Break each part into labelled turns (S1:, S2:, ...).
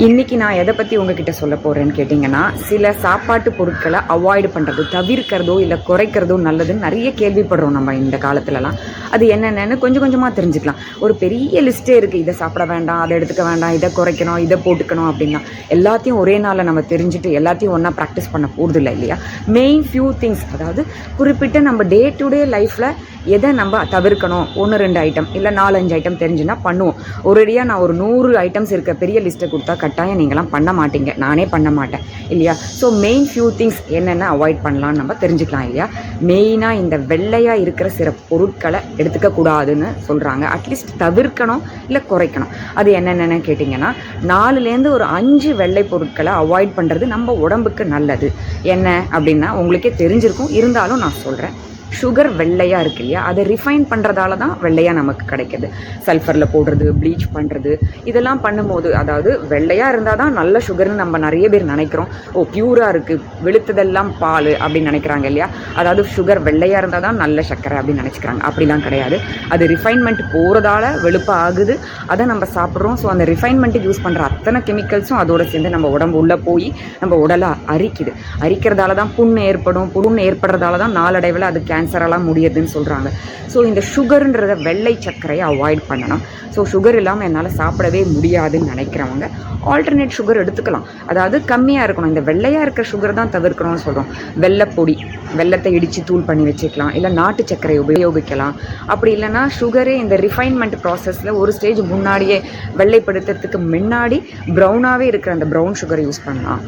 S1: இன்றைக்கி நான் எதை பற்றி உங்ககிட்ட சொல்ல போகிறேன்னு கேட்டிங்கன்னா, சில சாப்பாட்டு பொருட்களை அவாய்டு பண்ணுறது, தவிர்க்கிறதோ இல்லை குறைக்கிறதோ நல்லதுன்னு நிறைய கேள்விப்படுறோம் நம்ம இந்த காலத்துலலாம். அது என்னென்னு கொஞ்சம் கொஞ்சமாக தெரிஞ்சுக்கலாம். ஒரு பெரிய லிஸ்ட்டே இருக்குது, இதை சாப்பிட வேண்டாம், அதை எடுத்துக்க வேண்டாம், இதை குறைக்கணும், இதை போட்டுக்கணும் அப்படின்னா எல்லாத்தையும் ஒரே நாளில் நம்ம தெரிஞ்சுட்டு எல்லாத்தையும் ஒன்றா ப்ராக்டிஸ் பண்ண போகிறதில்ல இல்லையா? மெயின் ஃபியூ திங்ஸ், அதாவது குறிப்பிட்ட நம்ம டே டு டே லைஃப்பில் எதை நம்ம தவிர்க்கணும், 1-2 ஐட்டம் இல்லை 4-5 ஐட்டம் தெரிஞ்சுன்னா பண்ணுவோம். ஒரேடியாக நான் ஒரு 100 ஐட்டம்ஸ் இருக்க பெரிய லிஸ்ட்டை கொடுத்தா கட்டாயம் நீங்களாம் பண்ண மாட்டீங்க, நானே பண்ண மாட்டேன் இல்லையா? ஸோ மெயின் ஃபியூ திங்ஸ் என்னென்ன அவாய்ட் பண்ணலான்னு நம்ம தெரிஞ்சுக்கலாம் இல்லையா? மெயினாக இந்த வெள்ளையாக இருக்கிற சில பொருட்களை எடுத்துக்கக்கூடாதுன்னு சொல்கிறாங்க. அட்லீஸ்ட் தவிர்க்கணும் இல்லை குறைக்கணும். அது என்னென்னு கேட்டிங்கன்னா, 4லேருந்து ஒரு 5 வெள்ளை பொருட்களை அவாய்ட் பண்ணுறது நம்ம உடம்புக்கு நல்லது. என்ன அப்படின்னா உங்களுக்கே தெரிஞ்சிருக்கும், இருந்தாலும் நான் சொல்கிறேன். சுகர் வெள்ளையாக இருக்கு இல்லையா, அதை ரிஃபைன் பண்ணுறதால தான் வெள்ளையாக நமக்கு கிடைக்கிது. சல்ஃபரில் போடுறது, ப்ளீச் பண்ணுறது, இதெல்லாம் பண்ணும்போது, அதாவது வெள்ளையாக இருந்தால் தான் நல்ல சுகர்னு நம்ம நிறைய பேர் நினைக்கிறோம். பியூராக இருக்குது, வெளுத்ததெல்லாம் பால் அப்படின்னு நினைக்கிறாங்க இல்லையா? அதாவது சுகர் வெள்ளையாக இருந்தால் தான் நல்ல சர்க்கரை அப்படின்னு நினச்சிக்கிறாங்க. அப்படிலாம் கிடையாது. அது ரிஃபைன்மெண்ட் போகிறதால வெளுப்பாக ஆகுது, அதை நம்ம சாப்பிட்றோம். ஸோ அந்த ரிஃபைன்மெண்ட்டுக்கு யூஸ் பண்ணுற அத்தனை கெமிக்கல்ஸும் அதோடு சேர்ந்து நம்ம உடம்பு உள்ளே போய் நம்ம உடலை அரிக்குது. அரிக்கிறதால தான் புண்ணு ஏற்படும். புண்ணு ஏற்படுறதால தான் நாளடைவில் அது கேன்சரெல்லாம் முடியுதுன்னு சொல்கிறாங்க. ஸோ இந்த சுகருன்றத வெள்ளை சர்க்கரையை அவாய்ட் பண்ணணும். ஸோ சுகர் இல்லாமல் என்னால் சாப்பிடவே முடியாதுன்னு நினைக்கிறவங்க ஆல்டர்னேட் சுகர் எடுத்துக்கலாம். அதாவது கம்மியாக இருக்கணும். இந்த வெள்ளையாக இருக்கிற சுகர் தான் தவிர்க்கணும்னு சொல்கிறோம். வெள்ளைப்பொடி, வெள்ளத்தை இடித்து தூள் பண்ணி வச்சுக்கலாம், இல்லை நாட்டு சர்க்கரை உபயோகிக்கலாம். அப்படி இல்லைனா சுகரே இந்த ரிஃபைன்மெண்ட் ப்ராசஸில் ஒரு ஸ்டேஜ் முன்னாடியே வெள்ளைப்படுத்துறதுக்கு முன்னாடி ப்ரௌனாகவே இருக்கிற அந்த ப்ரௌன் சுகரை யூஸ் பண்ணலாம்.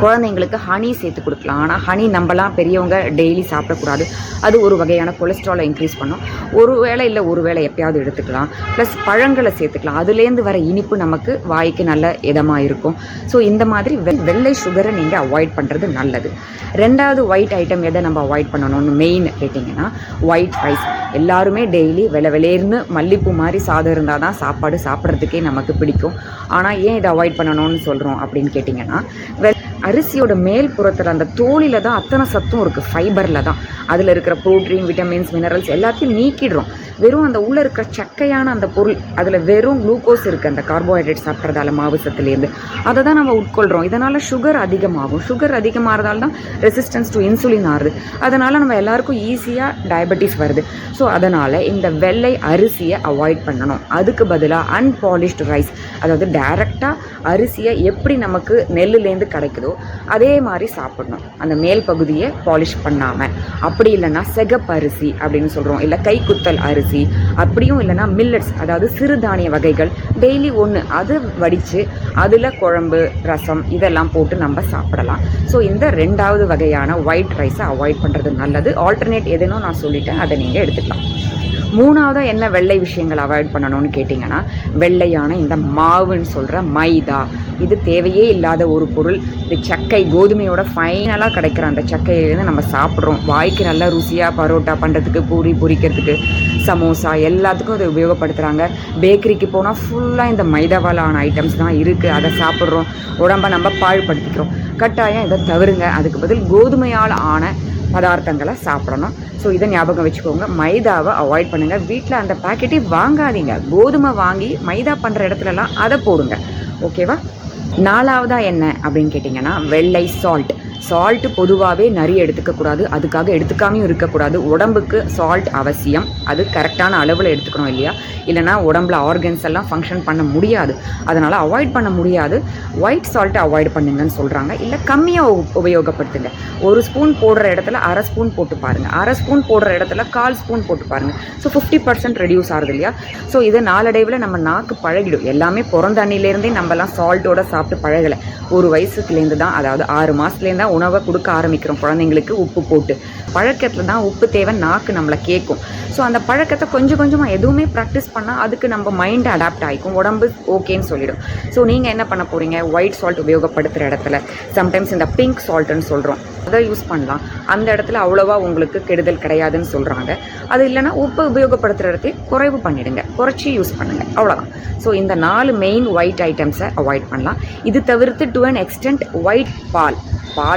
S1: குழந்தைங்களுக்கு ஹனி சேர்த்து கொடுக்கலாம். ஆனால் ஹனி நம்மலாம் பெரியவங்க டெய்லி சாப்பிடக்கூடாது. அது ஒரு வகையான கொலஸ்ட்ராலை இன்க்ரீஸ் பண்ணும். ஒரு வேளை எப்பயாவது எடுத்துக்கலாம். ப்ளஸ் பழங்களை சேர்த்துக்கலாம். அதுலேருந்து வர இனிப்பு நமக்கு வாய்க்கு நல்ல இதமாக இருக்கும். ஸோ இந்த மாதிரி வெள்ளை சுகரை நீங்கள் அவாய்ட் பண்ணுறது நல்லது. 2வது ஒயிட் ஐட்டம் எதை நம்ம அவாய்ட் பண்ணணும்னு மெயின் கேட்டிங்கன்னா, ஒயிட் ரைஸ். எல்லாருமே டெய்லி வெளேர்னு மல்லிப்பூ மாதிரி சாதம் இருந்தால் தான் சாப்பாடு சாப்பிட்றதுக்கே நமக்கு பிடிக்கும். ஆனால் ஏன் இதை அவாய்ட் பண்ணணும்னு சொல்கிறோம் அப்படின்னு கேட்டிங்கன்னா, அரிசியோட மேல் புறத்தில் அந்த தோலில் தான் அத்தனை சத்தும் இருக்குது, ஃபைபரில் தான். அதில் இருக்கிற ப்ரோட்டீன், விட்டமின்ஸ், மினரல்ஸ் எல்லாத்தையும் நீக்கிடுறோம். வெறும் அந்த உள்ளே இருக்கிற சக்கையான அந்த பொருள், அதில் வெறும் குளுக்கோஸ் இருக்குது அந்த கார்போஹைட்ரேட் சாப்பிட்றதால, மாவு சத்துலேருந்து. அதை தான் நம்ம உட்கொள்கிறோம். இதனால் சுகர் அதிகமாகும். சுகர் அதிகமாகிறதால தான் ரெசிஸ்டன்ஸ் டு இன்சுலின் ஆகுது. அதனால் நம்ம எல்லாருக்கும் ஈஸியாக டயபெட்டிஸ் வருது. ஸோ அதனால் இந்த வெள்ளை அரிசியை அவாய்ட் பண்ணணும். அதுக்கு பதிலாக அன்பாலிஷ்டு ரைஸ், அதாவது டைரெக்டாக அரிசியை எப்படி நமக்கு நெல்லுலேருந்து கிடைக்குதோ அதே மாதிரி சாப்பிடணும். அந்த மேல் பகுதியை பாலிஷ் பண்ணாமல். அப்படி இல்லைன்னா சிகப்பு அரிசி அப்படின்னு சொல்கிறோம், இல்லை கைக்குத்தல் அரிசி, அப்படியும் இல்லைனா மில்லட்ஸ், அதாவது சிறுதானிய வகைகள் டெய்லி ஒன்று அது வடித்து அதில் குழம்பு, ரசம் இதெல்லாம் போட்டு நம்ம சாப்பிடலாம். ஸோ இந்த 2வது வகையான ஒயிட் ரைஸை அவாய்ட் பண்ணுறது நல்லது. ஆல்டர்னேட் எதுன்னு நான் சொல்லிட்டேன், அதை நீங்கள் எடுத்துக்கலாம். 3வதாக என்ன வெள்ளை விஷயங்கள் அவாய்ட் பண்ணணும்னு கேட்டிங்கன்னா, வெள்ளையான இந்த மாவுன்னு சொல்கிற மைதா. இது தேவையே இல்லாத ஒரு பொருள். இந்த சக்கை, கோதுமையோட ஃபைனலாக கிடைக்கிற அந்த சக்கையிலேருந்து நம்ம சாப்பிட்றோம். வாய்க்கு நல்லா ருசியாக பரோட்டா பண்ணுறதுக்கு, பூரி பொரிக்கிறதுக்கு, சமோசா எல்லாத்துக்கும் அதை உபயோகப்படுத்துகிறாங்க. பேக்கரிக்கு போனால் ஃபுல்லாக இந்த மைதாவால் ஆன ஐட்டம்ஸ் தான் இருக்குது. அதை சாப்பிட்றோம், உடம்பை நம்ம பாழ்படுத்திக்கிறோம். கட்டாயம் இதை தவிருங்க. அதுக்கு பதில் கோதுமையால் ஆன பதார்த்தங்களை சாப்பிடணும். ஸோ இதை ஞாபகம் வச்சுக்கோங்க. மைதாவை அவாய்ட் பண்ணுங்கள். வீட்டில் அந்த பேக்கெட்டை வாங்காதீங்க. கோதுமை வாங்கி மைதா பண்ணுற இடத்துலலாம் அதை போடுங்க. ஓகேவா? 4வதாக என்ன அப்படின்னு கேட்டிங்கன்னா, வெள்ளை சால்ட்டு பொதுவாகவே நிறைய எடுத்துக்கக்கூடாது. அதுக்காக எடுத்துக்காமையும் இருக்கக்கூடாது. உடம்புக்கு சால்ட் அவசியம். அது கரெக்டான அளவில் எடுத்துக்கணும் இல்லையா? இல்லைனா உடம்புல ஆர்கன்ஸ் எல்லாம் ஃபங்க்ஷன் பண்ண முடியாது. அதனால் அவாய்ட் பண்ண முடியாது. ஒயிட் சால்ட்டை அவாய்ட் பண்ணுங்கன்னு சொல்கிறாங்க. இல்லை கம்மியாக உபயோகப்படுத்துங்க. 1 ஸ்பூன் போடுற இடத்துல 1/2 ஸ்பூன் போட்டு பாருங்கள். 1/2 ஸ்பூன் போடுற இடத்துல 1/4 ஸ்பூன் போட்டு பாருங்கள். ஸோ 50% ரெடியூஸ் ஆகுது இல்லையா? ஸோ இதை நாளடைவில் நம்ம நாக்கு பழகிடும். எல்லாமே பிறந்த அண்ணிலேருந்தே நம்மலாம் சால்ட்டோட சாப்பிட்டு பழகலை. 1 வயசுலேருந்து தான், அதாவது 6 மாதத்துலேருந்து தான் உணவை கொடுக்க ஆரம்பிக்கிறோம் குழந்தைங்களுக்கு. உப்பு போட்டு பழக்கத்தில் தான் உப்பு தேவை நாக்கு நம்மளை கேட்கும். ஸோ அந்த பழக்கத்தை கொஞ்சம் கொஞ்சமாக எதுவுமே ப்ராக்டிஸ் பண்ணால் அதுக்கு நம்ம மைண்ட் அடாப்ட் ஆகிக்கும், உடம்பு ஓகேன்னு சொல்லிடும். ஸோ நீங்கள் என்ன பண்ண போகிறீங்க, ஒயிட் சால்ட் உபயோகப்படுத்துகிற இடத்துல சம்டைம்ஸ் இந்த பிங்க் சால்ட்டுன்னு சொல்கிறோம், அதை யூஸ் பண்ணலாம். அந்த இடத்துல அவ்வளோவா உங்களுக்கு கெடுதல் கிடையாதுன்னு சொல்கிறாங்க. அது இல்லைனா உப்பு உபயோகப்படுத்துகிற இடத்தையும் குறைவு பண்ணிவிடுங்க, குறைச்சி யூஸ் பண்ணுங்கள், அவ்வளோதான். ஸோ இந்த 4 மெயின் ஒயிட் ஐட்டம்ஸை அவாய்ட் பண்ணலாம். இது தவிர்த்து to an extent white ball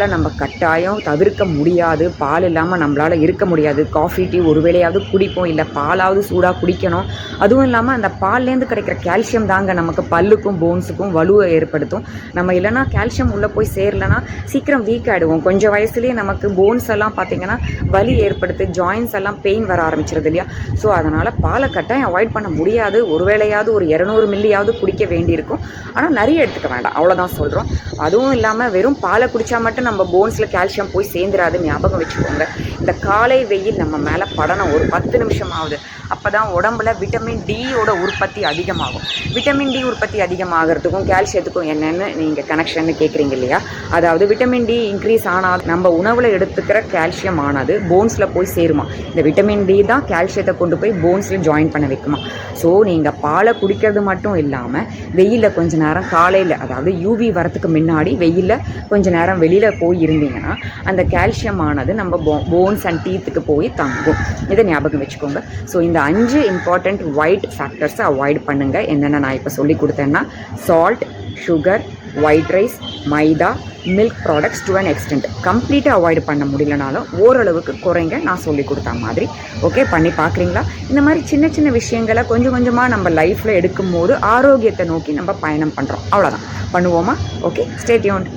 S1: பாலை நம்ம கட்டாயம் தவிர்க்க முடியாது. பால் இல்லாமல் நம்மளால் இருக்க முடியாது. காஃபி டீ ஒரு வேளையாவது குடிப்போம், இல்லை பாலாவது சூடாக குடிக்கணும். அதுவும் இல்லாமல் அந்த பால்லேருந்து கிடைக்கிற கால்சியம் தாங்க நமக்கு பல்லுக்கும் போன்ஸுக்கும் வலுவை ஏற்படுத்தும். நம்ம இல்லைனா கால்சியம் உள்ளே போய் சேரலைன்னா சீக்கிரம் வீக் ஆகிடுவோம். கொஞ்சம் வயசுலேயே நமக்கு போன்ஸ் எல்லாம் பார்த்திங்கன்னா வலி ஏற்படுத்து, ஜாயின்ஸ் எல்லாம் பெயின் வர ஆரம்பிச்சிருது இல்லையா. ஸோ அதனால் பாலை கட்டாயம் அவாய்ட் பண்ண முடியாது. ஒரு வேளையாவது ஒரு 200 மில்லியாவது குடிக்க வேண்டியிருக்கும். ஆனால் நிறைய எடுத்துக்க வேண்டாம், அவ்வளோதான் சொல்கிறோம். அதுவும் இல்லாமல் வெறும் பாலை குடித்தா மட்டும் நம்ம போன்ஸில் கால்சியம் போய் சேர்ந்துராது, ஞாபகம் வச்சுக்கோங்க. இந்த காலை வெயில் நம்ம மேலே படணும் ஒரு 10 நிமிஷமாவது. அப்போ தான் உடம்புல விட்டமின் டியோட உற்பத்தி அதிகமாகும். விட்டமின் டி உற்பத்தி அதிகமாகிறதுக்கும் கால்சியத்துக்கும் என்னென்னு நீங்கள் கனெக்ஷன்னு கேட்குறீங்க இல்லையா. அதாவது விட்டமின் டி இன்க்ரீஸ் ஆனால் நம்ம உணவில் எடுத்துக்கிற கால்சியம் ஆனது போன்ஸில் போய் சேருமா. இந்த விட்டமின் டி தான் கால்சியத்தை கொண்டு போய் போன்ஸில் ஜாயின் பண்ண வைக்குமா. ஸோ நீங்கள் பாலை குடிக்கிறது மட்டும் இல்லாமல் வெயிலில் கொஞ்ச நேரம் காலையில், அதாவது யூவி வரத்துக்கு முன்னாடி வெயிலில் கொஞ்ச நேரம் வெளியில் போய் இருந்தீங்கன்னா அந்த கால்சியம் ஆனது நம்ம போன்ஸ் அண்ட் டீத்துக்கு போய் தங்கும். இதை ஞாபகம் வச்சுக்கோங்க. ஸோ இந்த 5 இம்பார்ட்டண்ட் ஒயிட் ஃபேக்டர்ஸை அவாய்ட் பண்ணுங்கள். என்னென்ன நான் இப்போ சொல்லி கொடுத்தேன்னா salt, sugar, white rice, maida, milk products to an extent. கம்ப்ளீட்டாக அவாய்ட் பண்ண முடியலனாலும் ஓரளவுக்கு குறைங்க, நான் சொல்லி கொடுத்த மாதிரி. ஓகே, பண்ணி பார்க்குறீங்களா? இந்த மாதிரி சின்ன சின்ன விஷயங்களை கொஞ்சம் கொஞ்சமாக நம்ம லைஃப்பில் எடுக்கும் போது ஆரோக்கியத்தை நோக்கி நம்ம பயணம் பண்ணுறோம். அவ்வளோதான். பண்ணுவோமா? Okay, stay tuned.